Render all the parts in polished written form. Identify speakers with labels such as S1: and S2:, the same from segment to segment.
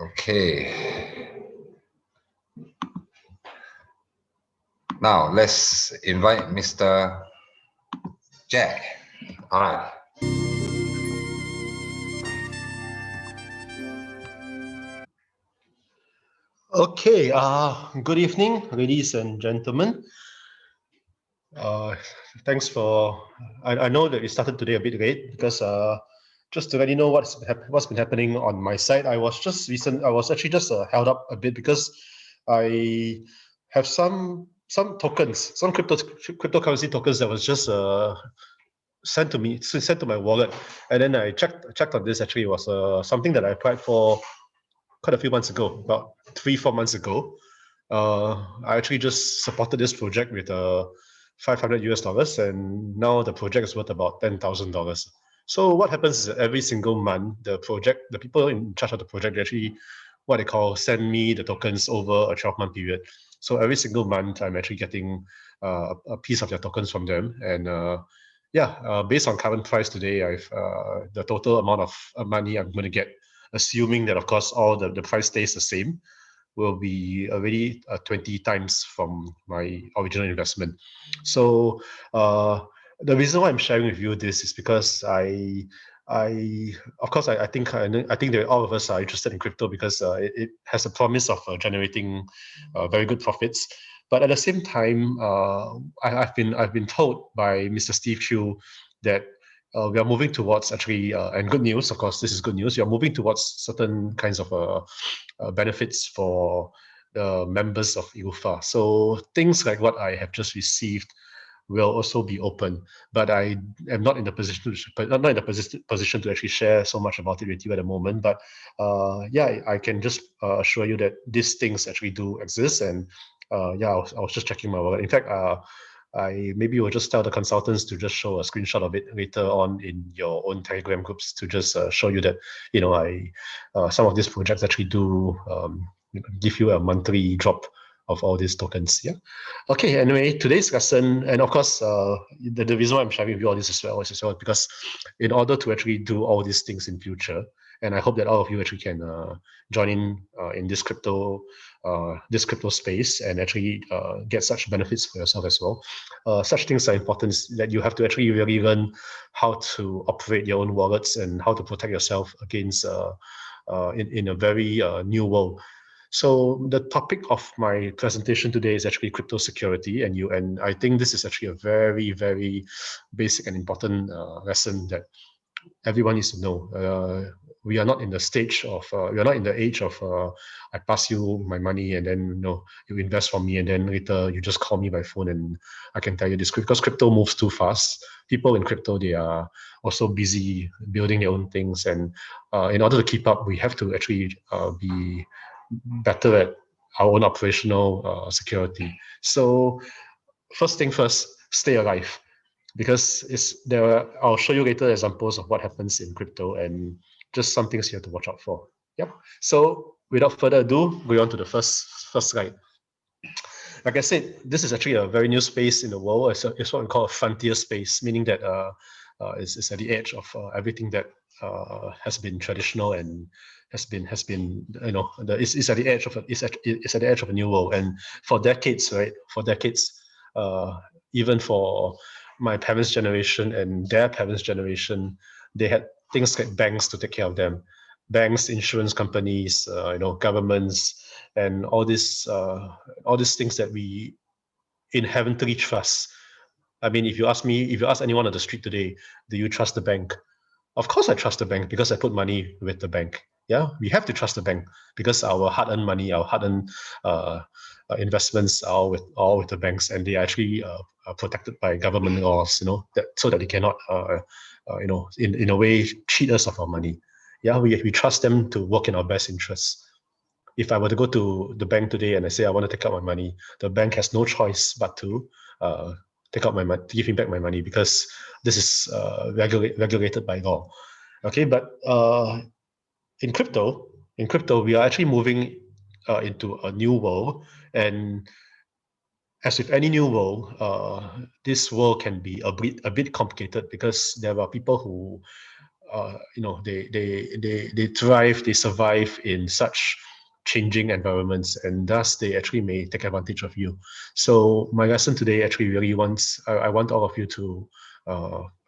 S1: Okay. Now let's invite Mr. Jack. All right.
S2: Okay, good evening, ladies and gentlemen. Uh, Thanks for. I know that we started today a bit late because just to let you know what's been happening on my side. I was actually just held up a bit because I have some tokens, some cryptocurrency tokens that was just sent to my wallet, and then I checked on this. Actually, it was something that I applied for quite a few months ago, about 3-4 months ago. I actually just supported this project with $500, and now the project is worth about $10,000. So what happens is that every single month, the people in charge of the project, actually what they call send me the tokens over a 12-month period. So every single month, I'm actually getting a piece of their tokens from them, and based on current price today, I've the total amount of money I'm going to get, assuming that of course all the price stays the same, will be already 20 times from my original investment. So the reason why I'm sharing with you this is because I think that all of us are interested in crypto because it has a promise of generating very good profits. But at the same time, I've been told by Mr. Steve Chu that we are moving towards actually, and good news, of course, this is good news. We are moving towards certain kinds of benefits for the members of ELLUFA. So things like what I have just received will also be open, but I am not in the position to actually share so much about it with you at the moment. But I can just assure you that these things actually do exist, and I was just checking my wallet. In fact, I maybe will just tell the consultants to just show a screenshot of it later on in your own Telegram groups to just show you that some of these projects actually do give you a monthly drop of all these tokens. Yeah. Okay. Anyway, today's lesson, and of course, the reason why I'm sharing with you all this as well because in order to actually do all these things in future, and I hope that all of you actually can join in this crypto space and actually get such benefits for yourself as well. Such things are important that you have to actually really learn how to operate your own wallets and how to protect yourself against in a very new world. So the topic of my presentation today is actually crypto security, and I think this is actually a very, very basic and important lesson that everyone needs to know. We are not in the stage of we are not in the age of I pass you my money and then you invest for me and then later you just call me by phone and I can tell you this, because crypto moves too fast. People in crypto, they are also busy building their own things, and in order to keep up, we have to actually be better at our own operational security. So first thing first, stay alive, because I'll show you later examples of what happens in crypto and just some things you have to watch out for. Yep. So without further ado, going on to the first slide. Like I said, this is actually a very new space in the world. It's what we call a frontier space, meaning that it's at the edge of everything that has been traditional and has been it's at the edge of it's at the edge of a new world. And for decades, right? For decades, even for my parents' generation and their parents' generation, they had things like banks to take care of them. Banks, insurance companies, governments, and all these things that we inherently trust. I mean, if you ask anyone on the street today, do you trust the bank? Of course, I trust the bank because I put money with the bank. Yeah, we have to trust the bank because our hard-earned money, our hard-earned investments are all with the banks, and they are actually are protected by government laws. So that they cannot, in a way, cheat us of our money. Yeah, we trust them to work in our best interests. If I were to go to the bank today and I say I want to take out my money, the bank has no choice but to take out my money, to give me back my money, because this is regulated by law. Okay, but in crypto, we are actually moving into a new world, and as with any new world, this world can be a bit complicated because there are people who they thrive, they survive in such changing environments, and thus they actually may take advantage of you. So my lesson today actually really I want all of you to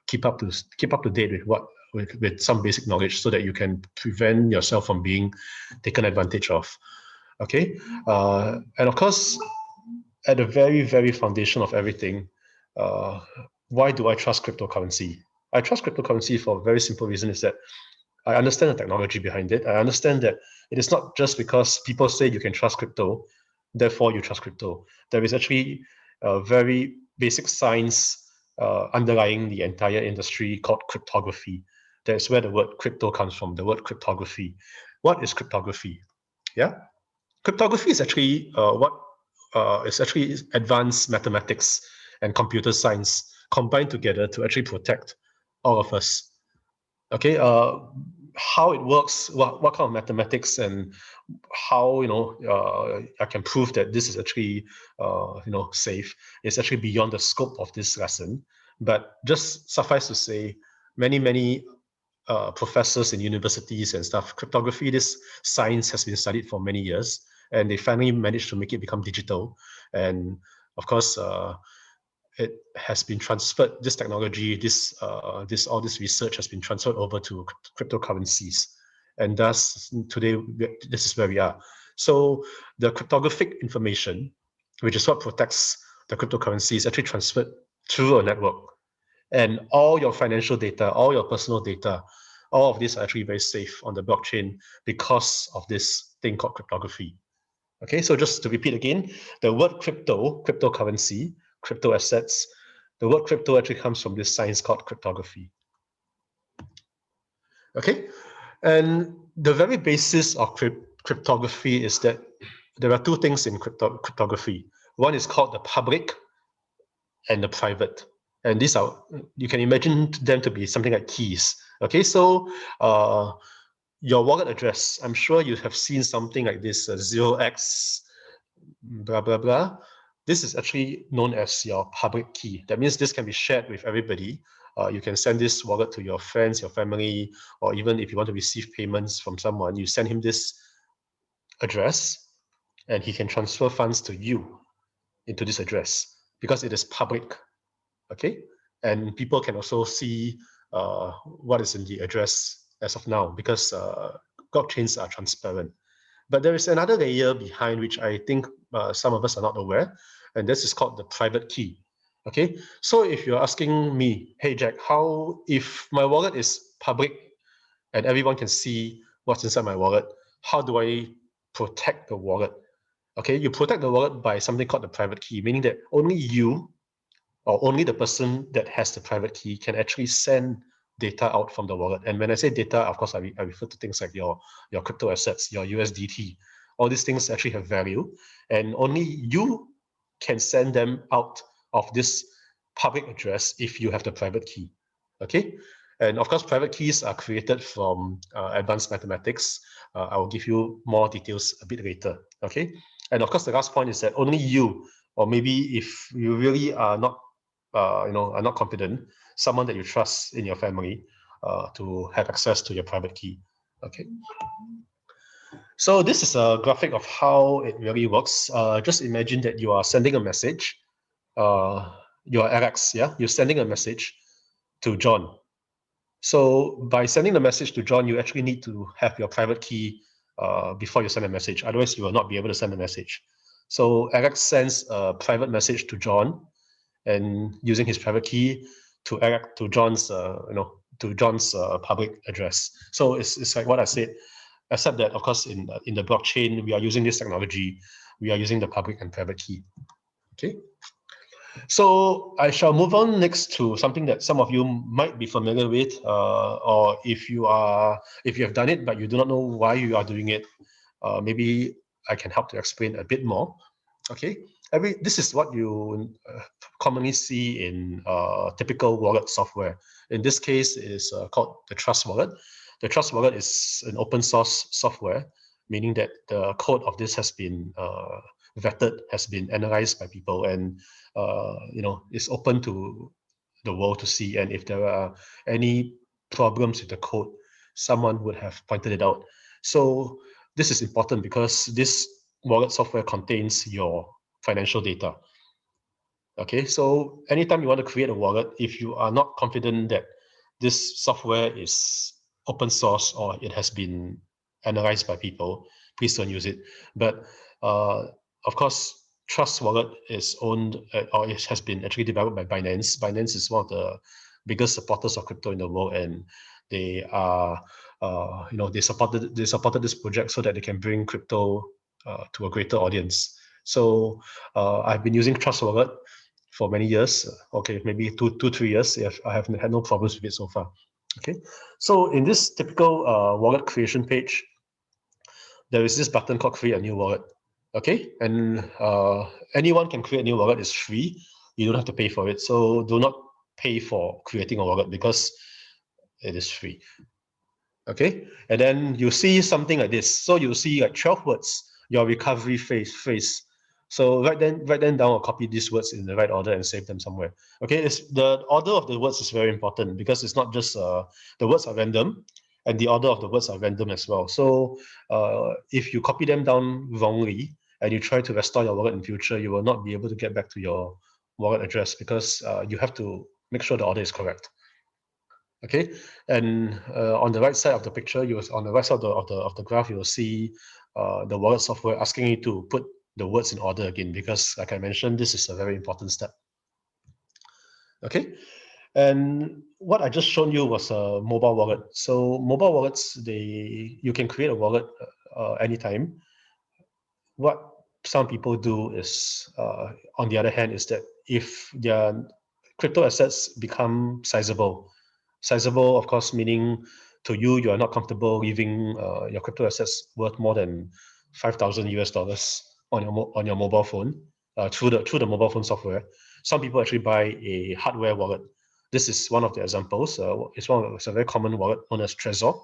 S2: keep up to date with some basic knowledge so that you can prevent yourself from being taken advantage of. Okay, and of course, at the very, very foundation of everything, why do I trust cryptocurrency? I trust cryptocurrency for a very simple reason, is that I understand the technology behind it. I understand that it is not just because people say you can trust crypto, therefore you trust crypto. There is actually a very basic science underlying the entire industry called cryptography. That's where the word crypto comes from, the word cryptography. What is cryptography? Yeah, cryptography is actually it's actually advanced mathematics and computer science combined together to actually protect all of us. Okay, how it works, what kind of mathematics, and how I can prove that this is actually safe, is actually beyond the scope of this lesson. But just suffice to say, many professors in universities and stuff, cryptography, this science has been studied for many years, and they finally managed to make it become digital. And of course, it has been transferred. This technology, all this research has been transferred over to cryptocurrencies, and thus today this is where we are. So the cryptographic information, which is what protects the cryptocurrency, is actually transferred through a network, and all your financial data, all your personal data, all of these are actually very safe on the blockchain because of this thing called cryptography. Okay, so just to repeat again, the word crypto, cryptocurrency, crypto assets, the word crypto actually comes from this science called cryptography. Okay, and the very basis of cryptography is that there are two things in cryptography. One is called the public and the private. And these are, you can imagine them to be something like keys. Okay, so your wallet address, I'm sure you have seen something like this, 0x blah, blah, blah. This is actually known as your public key. That means this can be shared with everybody. You can send this wallet to your friends, your family, or even if you want to receive payments from someone, you send him this address and he can transfer funds to you into this address because it is public. Okay, and people can also see what is in the address as of now because blockchains are transparent. But there is another layer behind which I think some of us are not aware, and this is called the private key. Okay, so if you're asking me, hey Jack, how, if my wallet is public and everyone can see what's inside my wallet, how do I protect the wallet? Okay, you protect the wallet by something called the private key, meaning that only you or only the person that has the private key can actually send data out from the wallet. And when I say data, of course, I refer to things like your crypto assets, your USDT. All these things actually have value, and only you can send them out of this public address if you have the private key. Okay, and of course, private keys are created from advanced mathematics. I will give you more details a bit later. Okay, and of course, the last point is that only you, or maybe if you really are not are not confident, someone that you trust in your family to have access to your private key. Okay. So this is a graphic of how it really works. Just imagine that you are sending a message. You're Alex, yeah? You're sending a message to John. So by sending the message to John, you actually need to have your private key before you send a message. Otherwise, you will not be able to send a message. So Alex sends a private message to John, and using his private key to John's public address. So it's like what I said, except that of course in the blockchain we are using this technology, we are using the public and private key. Okay. So I shall move on next to something that some of you might be familiar with, or if you have done it but you do not know why you are doing it, maybe I can help to explain a bit more. Okay. This is what you commonly see in typical wallet software. In this case, it is called the Trust Wallet. The Trust Wallet is an open source software, meaning that the code of this has been vetted, has been analyzed by people, and is open to the world to see. And if there are any problems with the code, someone would have pointed it out. So this is important because this wallet software contains your financial data. Okay, so anytime you want to create a wallet, if you are not confident that this software is open source or it has been analyzed by people, please don't use it. But of course, Trust Wallet is owned or it has been actually developed by Binance. Binance is one of the biggest supporters of crypto in the world, and they are, they supported this project so that they can bring crypto to a greater audience. So I've been using Trust Wallet for many years. Okay, maybe 3 years. I have had no problems with it so far. Okay, so in this typical wallet creation page, there is this button called create a new wallet. Okay, and anyone can create a new wallet. It's free. You don't have to pay for it. So do not pay for creating a wallet because it is free. Okay, and then you see something like this. So you see like 12 words, your recovery phrase. So write them down or copy these words in the right order and save them somewhere. Okay, the order of the words is very important because it's not just the words are random, and the order of the words are random as well. So if you copy them down wrongly and you try to restore your wallet in future, you will not be able to get back to your wallet address because you have to make sure the order is correct. Okay, and on the right side of the picture, on the right side of the graph, you will see the wallet software asking you to put the words in order again because, like I mentioned, this is a very important step. Okay, and what I just shown you was a mobile wallet. So mobile wallets, you can create a wallet anytime. What some people do is, on the other hand, is that if their crypto assets become sizable, of course, meaning to you, you are not comfortable leaving your crypto assets worth more than 5,000 US dollars on your mobile phone through the mobile phone software. Some people actually buy a hardware wallet. This is one of the examples. It's a very common wallet known as Trezor.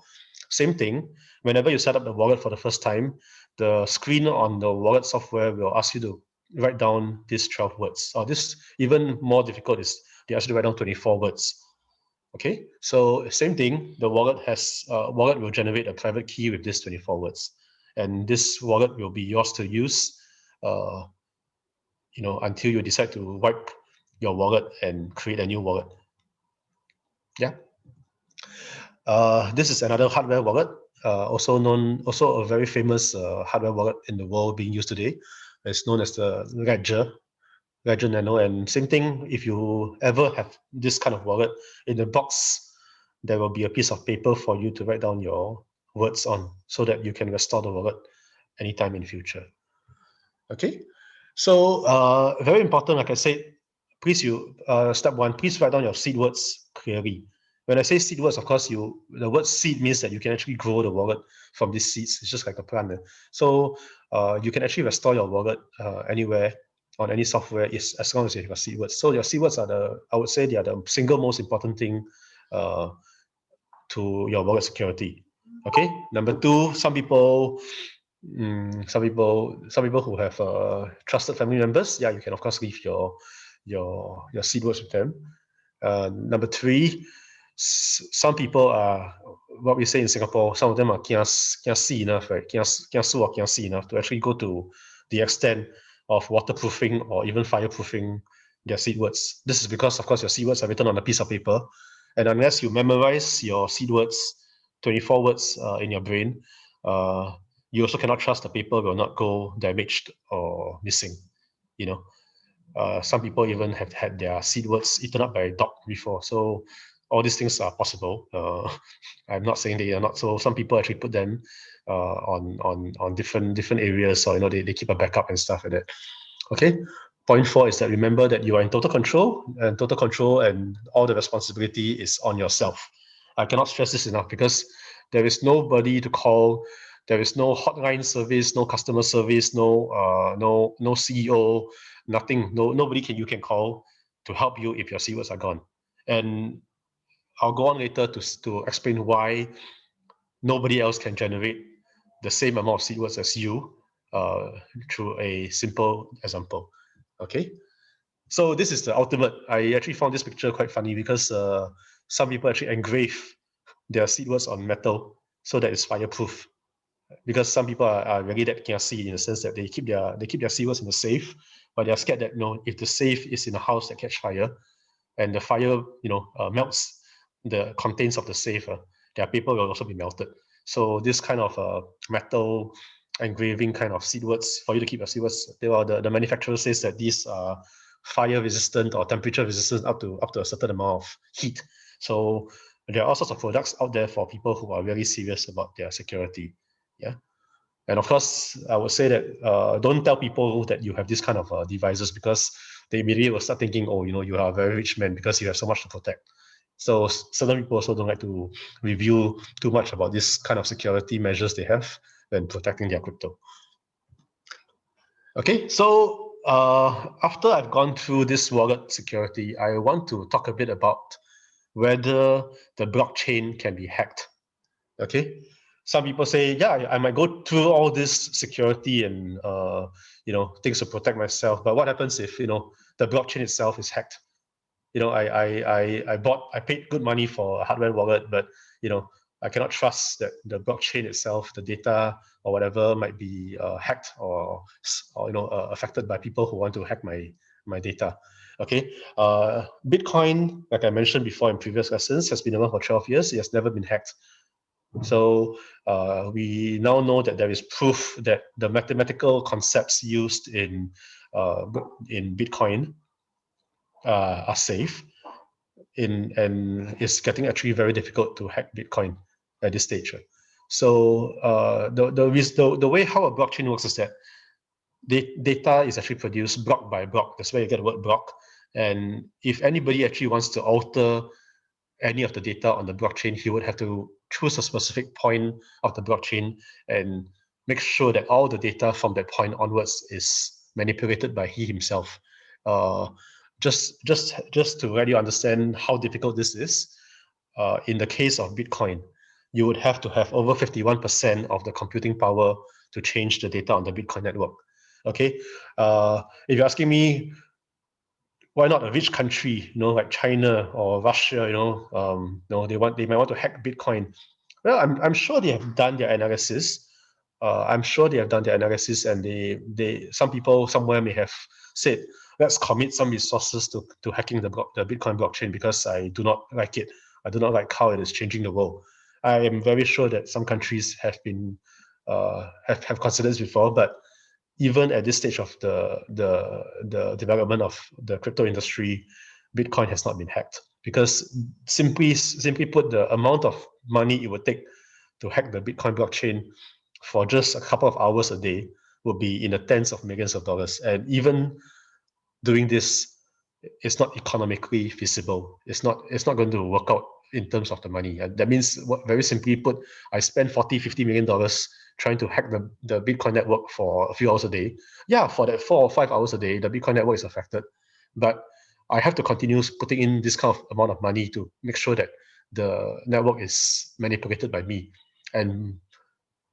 S2: Same thing. Whenever you set up the wallet for the first time, the screen on the wallet software will ask you to write down these 12 words. Or this even more difficult is they ask you to write down 24 words. Okay, so same thing. The wallet will generate a private key with these 24 words, and this wallet will be yours to use, until you decide to wipe your wallet and create a new wallet. Yeah. This is another hardware wallet, also a very famous hardware wallet in the world being used today. It's known as the Ledger Nano. And same thing, if you ever have this kind of wallet, in the box, there will be a piece of paper for you to write down your words on so that you can restore the wallet anytime in future. Okay, so very important, like I said, step one, please write down your seed words clearly. When I say seed words, of course, the word seed means that you can actually grow the wallet from these seeds. It's just like a plant. So you can actually restore your wallet anywhere on any software as long as you have seed words. So your seed words I would say they are the single most important thing to your wallet security. Okay. Number two, some people who have trusted family members, yeah, you can of course leave your seed words with them. Number three, some people are what we say in Singapore. Some of them are kiasi enough, right? Kiasi enough to actually go to the extent of waterproofing or even fireproofing their seed words. This is because, of course, your seed words are written on a piece of paper, and unless you memorize your seed words, 24 words in your brain, you also cannot trust the paper will not go damaged or missing. Some people even have had their seed words eaten up by a dog before. So all these things are possible. I'm not saying they are not. So some people actually put them on different areas, or they keep a backup and stuff like that. Okay. Point 4 is that remember that you are in total control, and all the responsibility is on yourself. I cannot stress this enough because there is nobody to call. There is no hotline service, no customer service, no CEO, nothing. Nobody you can call to help you if your seed words are gone. And I'll go on later to explain why nobody else can generate the same amount of seed words as you through a simple example. Okay, so this is the ultimate. I actually found this picture quite funny because some people actually engrave their seed words on metal so that it's fireproof. Because some people are really that kiasi in the sense that they keep their seed words in the safe, but they're scared that if the safe is in a house that catch fire, and the fire melts the contents of the safe, their paper will also be melted. So this kind of metal engraving kind of seed words for you to keep your seed words, the manufacturer says that these are fire resistant or temperature resistant up to a certain amount of heat. So there are all sorts of products out there for people who are really serious about their security. Yeah. And of course, I would say that don't tell people that you have this kind of devices, because they immediately will start thinking, oh, you are a very rich man because you have so much to protect. So certain people also don't like to reveal too much about this kind of security measures they have when protecting their crypto. Okay, so after I've gone through this wallet security, I want to talk a bit about whether the blockchain can be hacked. Okay, some people say, yeah, I might go through all this security and things to protect myself, but what happens if the blockchain itself is hacked? I paid good money for a hardware wallet, but I cannot trust that the blockchain itself, the data or whatever, might be hacked or affected by people who want to hack my data. Okay, Bitcoin, like I mentioned before in previous lessons, has been around for 12 years. It has never been hacked. So we now know that there is proof that the mathematical concepts used in Bitcoin are safe. And it's getting actually very difficult to hack Bitcoin at this stage. So the way how a blockchain works is that data is actually produced block by block. That's where you get the word block. And if anybody actually wants to alter any of the data on the blockchain, he would have to choose a specific point of the blockchain and make sure that all the data from that point onwards is manipulated by he himself. Just to let you understand how difficult this is, in the case of Bitcoin, you would have to have over 51% of the computing power to change the data on the Bitcoin network. Okay, if you're asking me, why not a rich country, like China or Russia, they might want to hack Bitcoin. Well, I'm sure they have done their analysis. I'm sure they have done their analysis, and some people somewhere may have said, let's commit some resources to hacking the Bitcoin blockchain, because I do not like it. I do not like how it is changing the world. I am very sure that some countries have been have considered this before, but even at this stage of the development of the crypto industry, Bitcoin has not been hacked, because simply put, the amount of money it would take to hack the Bitcoin blockchain for just a couple of hours a day would be in the tens of millions of dollars. And even doing this is not economically feasible. It's not going to work out in terms of the money. And that means, very simply put, I spend $40-50 million trying to hack the Bitcoin network for a few hours a day. Yeah, for that 4 or 5 hours a day, the Bitcoin network is affected. But I have to continue putting in this kind of amount of money to make sure that the network is manipulated by me. And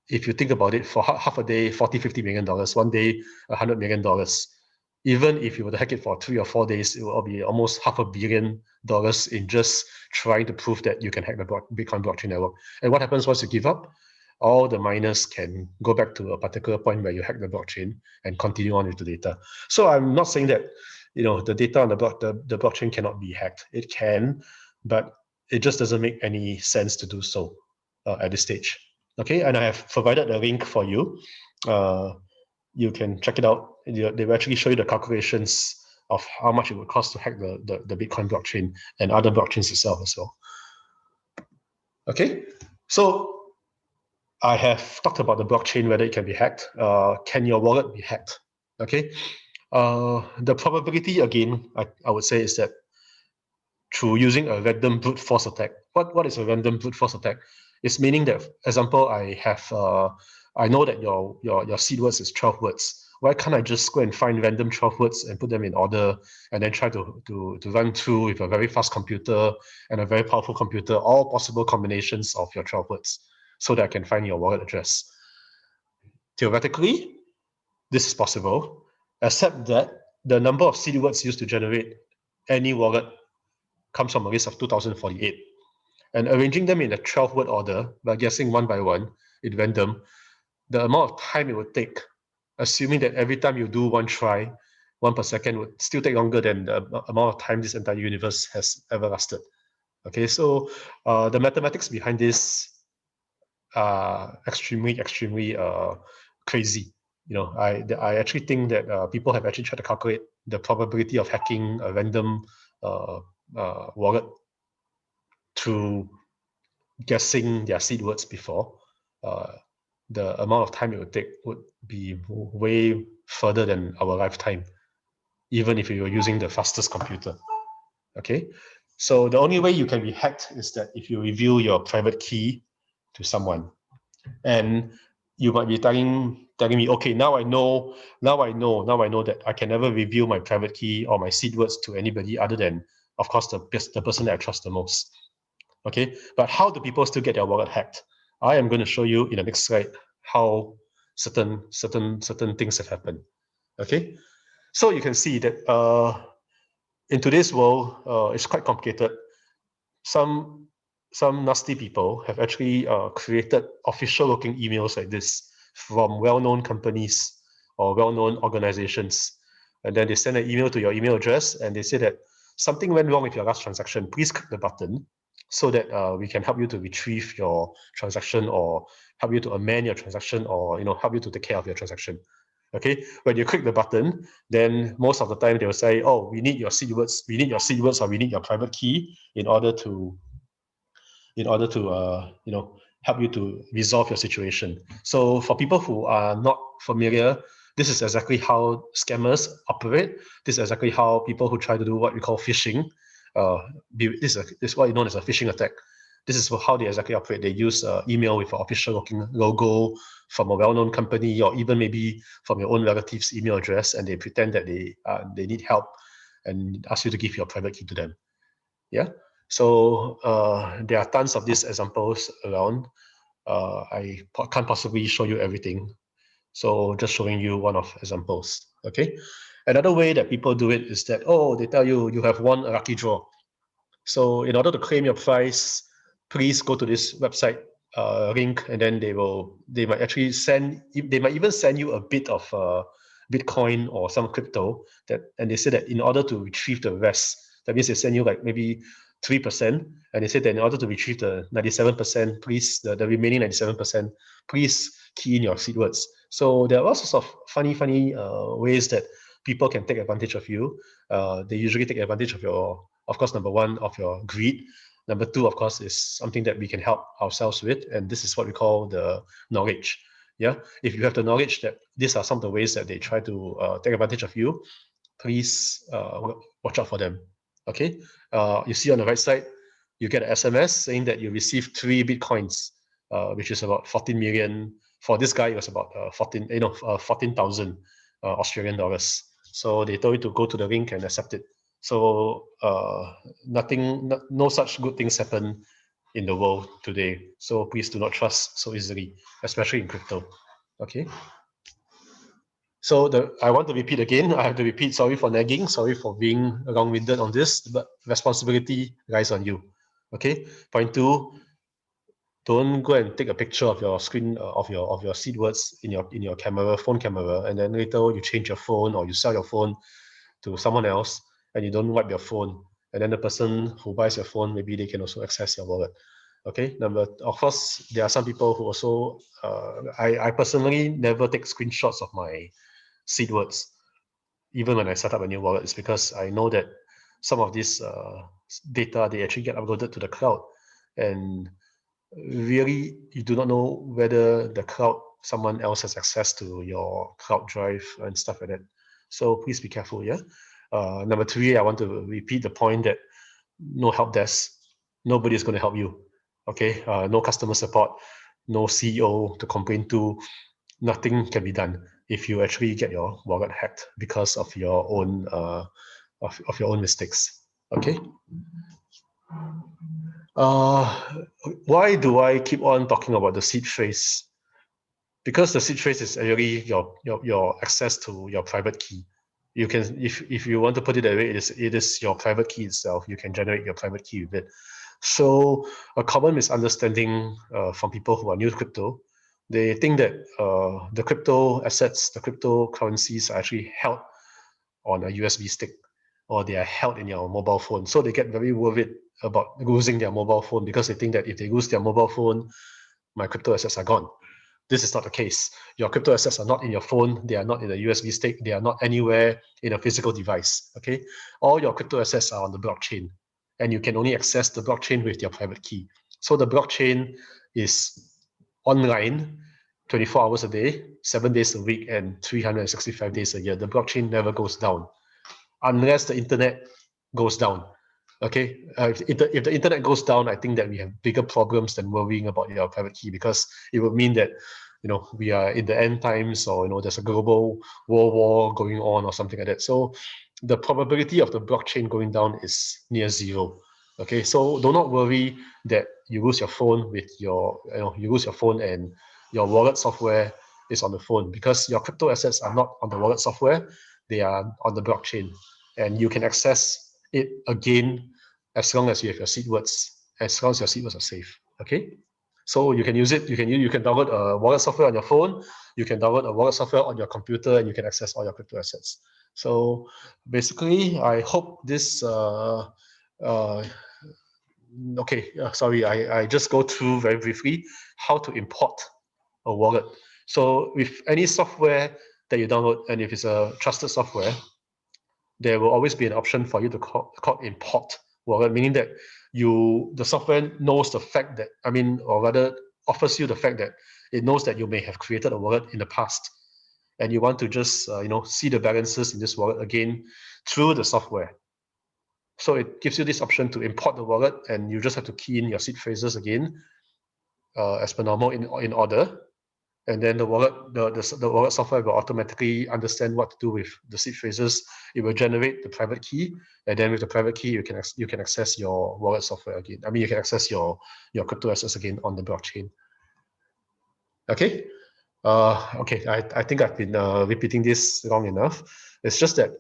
S2: if you think about it, for half a day, $40-50 million, one day, $100 million. Even if you were to hack it for 3 or 4 days, it will be almost $500 million in just trying to prove that you can hack the Bitcoin blockchain network. And what happens once you give up? All the miners can go back to a particular point where you hack the blockchain and continue on with the data. So I'm not saying that the data on the blockchain cannot be hacked. It can, but it just doesn't make any sense to do so at this stage. Okay, and I have provided a link for you. You can check it out. They will actually show you the calculations of how much it would cost to hack the Bitcoin blockchain and other blockchains itself as well. Okay, so I have talked about the blockchain, whether it can be hacked. Can your wallet be hacked? Okay, the probability, again, I would say, is that through using a random brute force attack. What is a random brute force attack? It's meaning that, example, I know that your seed words is 12 words. Why can't I just go and find random 12 words and put them in order, and then try to run through with a very fast computer and a very powerful computer all possible combinations of your 12 words, so that I can find your wallet address? Theoretically, this is possible, except that the number of seed words used to generate any wallet comes from a list of 2048. and arranging them in a 12-word order by guessing one by one in random, the amount of time it would take, assuming that every time you do one try, 1 per second would still take longer than the amount of time this entire universe has ever lasted. Okay, so the mathematics behind this are extremely crazy. You know, I actually think that people have actually tried to calculate the probability of hacking a random wallet through guessing their seed words before. The amount of time it would take would be way further than our lifetime, even if you were using the fastest computer. Okay, so the only way you can be hacked is that if you reveal your private key to someone, and you might be telling me, okay, now I know that I can never reveal my private key or my seed words to anybody other than, of course, the person that I trust the most. Okay, but how do people still get their wallet hacked? I am going to show you in the next slide how certain things have happened. Okay, so you can see that in today's world, it's quite complicated. Some nasty people have actually created official-looking emails like this from well-known companies or well-known organizations, and then they send an email to your email address, and they say that something went wrong with your last transaction. Please click the button so that we can help you to retrieve your transaction or help you to amend your transaction or help you to take care of your transaction. Okay, when you click the button, then most of the time they will say, oh, we need your seed words, or we need your private key in order to help you to resolve your situation. So for people who are not familiar, this is exactly how scammers operate. This is exactly how people who try to do what we call phishing. This is what is known as a phishing attack. This is how they exactly operate. They use email with an official-looking logo from a well-known company, or even maybe from your own relative's email address, and they pretend that they need help and ask you to give your private key to them. Yeah. So there are tons of these examples around. I can't possibly show you everything, so just showing you one of examples. Okay. Another way that people do it is that, oh, they tell you you have won a lucky draw. So in order to claim your prize, please go to this website link, and then they might actually they might even send you a bit of Bitcoin or some crypto and they say that in order to retrieve the rest, that means they send you like maybe 3%, and they say that in order to retrieve the 97%, please, the remaining 97%, please key in your seed words. So there are all sorts of funny ways that people can take advantage of you. They usually take advantage of your, of course, number one, of your greed. Number two, of course, is something that we can help ourselves with, and this is what we call the knowledge. Yeah, if you have the knowledge that these are some of the ways that they try to take advantage of you, please watch out for them. Okay, you see on the right side, you get an SMS saying that you received 3 Bitcoins, which is about 14 million. For this guy, it was about 14,000 Australian dollars. So they told you to go to the link and accept it. So no such good things happen in the world today. So please do not trust so easily, especially in crypto. Okay. So I want to repeat again. I have to repeat. Sorry for nagging. Sorry for being long-winded on this, but responsibility lies on you. Okay. Point 2. Don't go and take a picture of your screen of your seed words in your phone camera, and then later you change your phone or you sell your phone to someone else, and you don't wipe your phone, and then the person who buys your phone, maybe they can also access your wallet. Okay. Of course, there are some people who also I personally never take screenshots of my seed words, even when I set up a new wallet. It's because I know that some of this data, they actually get uploaded to the cloud, and really you do not know whether the cloud, someone else has access to your cloud drive and stuff like that. So please be careful. Yeah. Number 3, I want to repeat the point that no help desk, nobody is going to help you. Okay. No customer support, no CEO to complain to. Nothing can be done if you actually get your wallet hacked because of your own of your own mistakes. Okay. Why do I keep on talking about the seed phrase? Because the seed phrase is actually your access to your private key. You can, if you want to put it that way, it is your private key itself. You can generate your private key with it. So a common misunderstanding from people who are new to crypto, they think that the crypto assets, the cryptocurrencies are actually held on a USB stick, or they are held in your mobile phone. So they get very worried about losing their mobile phone because they think that if they lose their mobile phone, my crypto assets are gone. This is not the case. Your crypto assets are not in your phone. They are not in a USB stick. They are not anywhere in a physical device. Okay, all your crypto assets are on the blockchain, and you can only access the blockchain with your private key. So the blockchain is online 24 hours a day, 7 days a week, and 365 days a year. The blockchain never goes down unless the internet goes down. Okay, if the internet goes down, I think that we have bigger problems than worrying about your private key, because it would mean that we are in the end times, or there's a global world war going on or something like that. So the probability of the blockchain going down is near zero. Okay, so do not worry that you lose your phone with your you lose your phone and your wallet software is on the phone, because your crypto assets are not on the wallet software, they are on the blockchain, and you can access it again as long as you have your seed words, as long as your seed words are safe. Okay, so you can use it. You can download a wallet software on your phone. You can download a wallet software on your computer, and you can access all your crypto assets. So basically, I hope this. Okay, sorry, I just go through very briefly how to import a wallet. So with any software that you download, and if it's a trusted software, there will always be an option for you to call import wallet, meaning that the software knows the fact that, or rather offers you the fact that it knows that you may have created a wallet in the past, and you want to just see the balances in this wallet again through the software. So it gives you this option to import the wallet, and you just have to key in your seed phrases again as per normal in order. And then the wallet software will automatically understand what to do with the seed phrases. It will generate the private key, and then with the private key, you can access your wallet software again. You can access your crypto assets again on the blockchain. Okay. Okay. I think I've been repeating this long enough. It's just that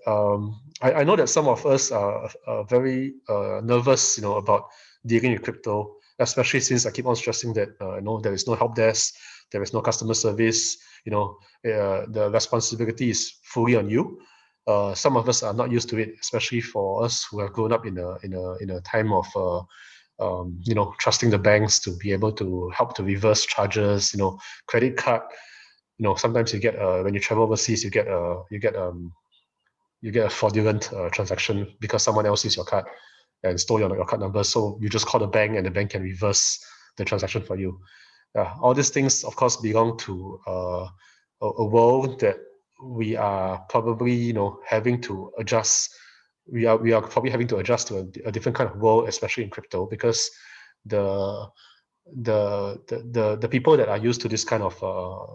S2: I know that some of us are very nervous, about dealing with crypto, especially since I keep on stressing that there is no help desk, there is no customer service. The responsibility is fully on you. Some of us are not used to it, especially for us who have grown up in a time of trusting the banks to be able to help to reverse charges. Credit card. Sometimes you get when you travel overseas, you get a fraudulent transaction because someone else used your card and stole your card number. So you just call the bank, and the bank can reverse the transaction for you. All these things, of course, belong to a world that we are probably, having to adjust. We are probably having to adjust to a different kind of world, especially in crypto, because the people that are used to this kind of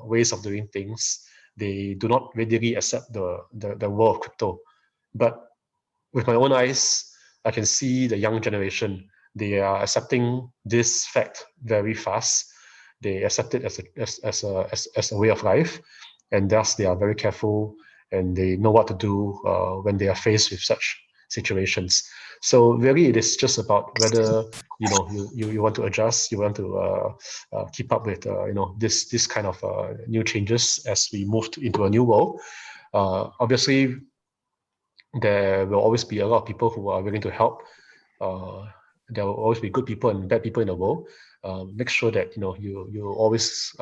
S2: ways of doing things, they do not readily accept the world of crypto. But with my own eyes, I can see the young generation. They are accepting this fact very fast. They accept it as a way of life, and thus they are very careful, and they know what to do when they are faced with such situations. So really, it is just about whether you want to adjust, you want to keep up with this kind of new changes as we move into a new world. Obviously, there will always be a lot of people who are willing to help. There will always be good people and bad people in the world. Make sure that you always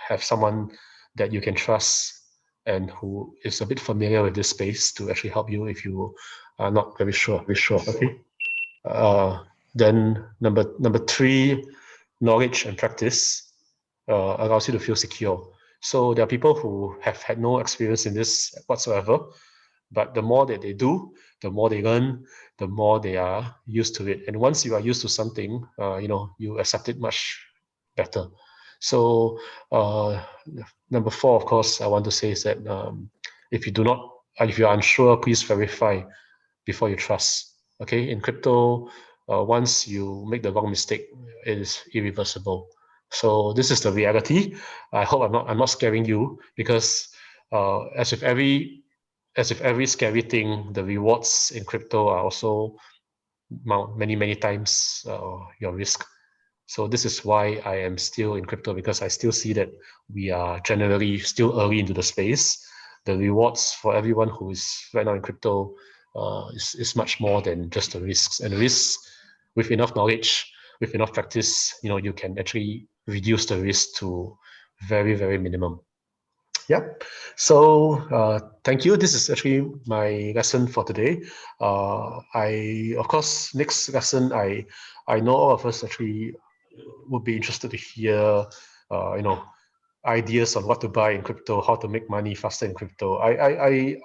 S2: have someone that you can trust and who is a bit familiar with this space to actually help you if you are not very sure. Okay. Then number 3, knowledge and practice allows you to feel secure. So there are people who have had no experience in this whatsoever, but the more that they do, the more they learn, the more they are used to it. And once you are used to something, you accept it much better. So number 4, of course, I want to say is that if you are unsure, please verify before you trust. Okay, in crypto, once you make the wrong mistake, it is irreversible. So this is the reality. I hope I'm not scaring you, because as with every scary thing, the rewards in crypto are also many times your risk. So this is why I am still in crypto, because I still see that we are generally still early into the space. The rewards for everyone who is right now in crypto is much more than just the risks. And the risks, with enough knowledge, with enough practice, you can actually reduce the risk to very, very minimum. Yeah. So thank you. This is actually my lesson for today. Of course, next lesson, I know all of us actually would be interested to hear, ideas on what to buy in crypto, how to make money faster in crypto. I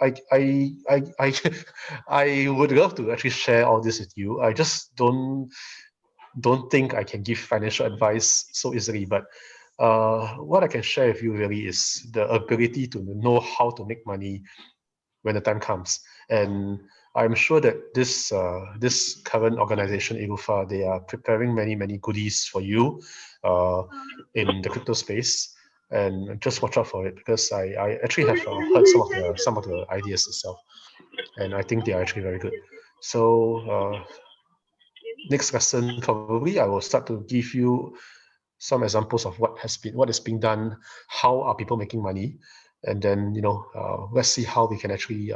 S2: would love to actually share all this with you. I just don't think I can give financial advice so easily, but what I can share with you really is the ability to know how to make money when the time comes. And I'm sure that this current organization, ELLUFA, they are preparing many goodies for you in the crypto space. And just watch out for it, because I actually have heard some of the ideas itself, and I think they are actually very good. So next lesson, probably I will start to give you some examples of what is being done, how are people making money, and then let's see how we can actually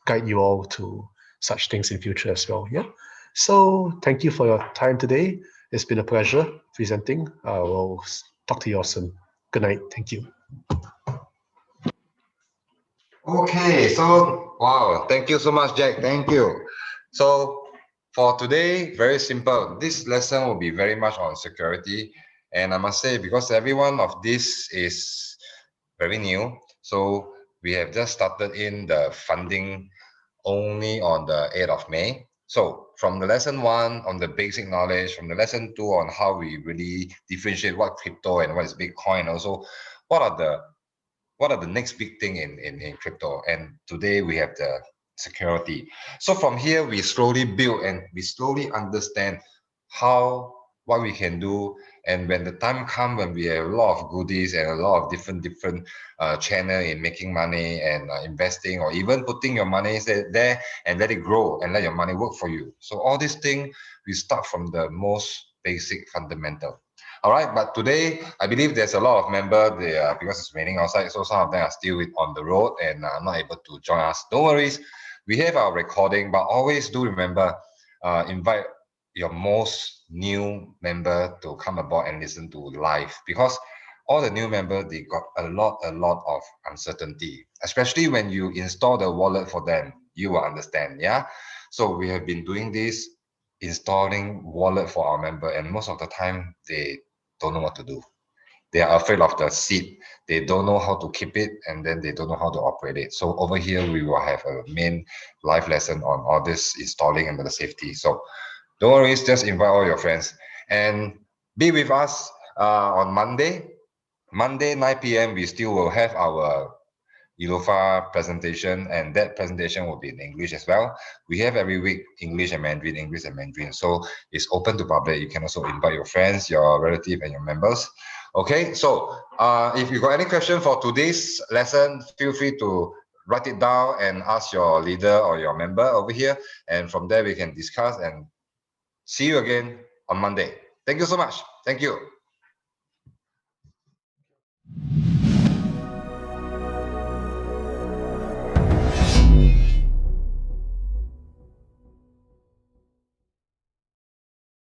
S2: guide you all to such things in future as well. Yeah. So thank you for your time today. It's been a pleasure presenting. I will talk to you all soon. Good night. Thank you.
S1: Okay, so wow, thank you so much, Jack. Thank you. So for today, very simple. This lesson will be very much on security. And I must say, because every one of this is very new, so we have just started in the funding only on the 8th of May. So from the lesson 1 on the basic knowledge, from the lesson 2 on how we really differentiate what crypto and what is Bitcoin, also what are the next big thing in crypto. And today we have the security. So from here, we slowly build and we slowly understand what we can do. And when the time comes, when we have a lot of goodies and a lot of different channel in making money and investing, or even putting your money there and let it grow and let your money work for you. So all these things, we start from the most basic fundamental. All right, but today I believe there's a lot of members. Because it's raining outside, so some of them are still on the road and are not able to join us. Don't worry, we have our recording, but always do remember, invite your most new member to come aboard and listen to live, because all the new members, they got a lot of uncertainty, especially when you install the wallet for them. You will understand, yeah. So we have been doing this, installing wallet for our member, and most of the time they don't know what to do. They are afraid of the seed. They don't know how to keep it, and then they don't know how to operate it. So over here, we will have a main live lesson on all this installing and the safety. So don't worry, just invite all your friends and be with us on Monday. Monday, 9 p.m., we still will have our ELLUFA presentation, and that presentation will be in English as well. We have every week English and Mandarin. So it's open to public. You can also invite your friends, your relative, and your members. Okay, so if you got any question for today's lesson, feel free to write it down and ask your leader or your member over here. And from there, we can discuss and see you again on Monday. Thank you so much. Thank you.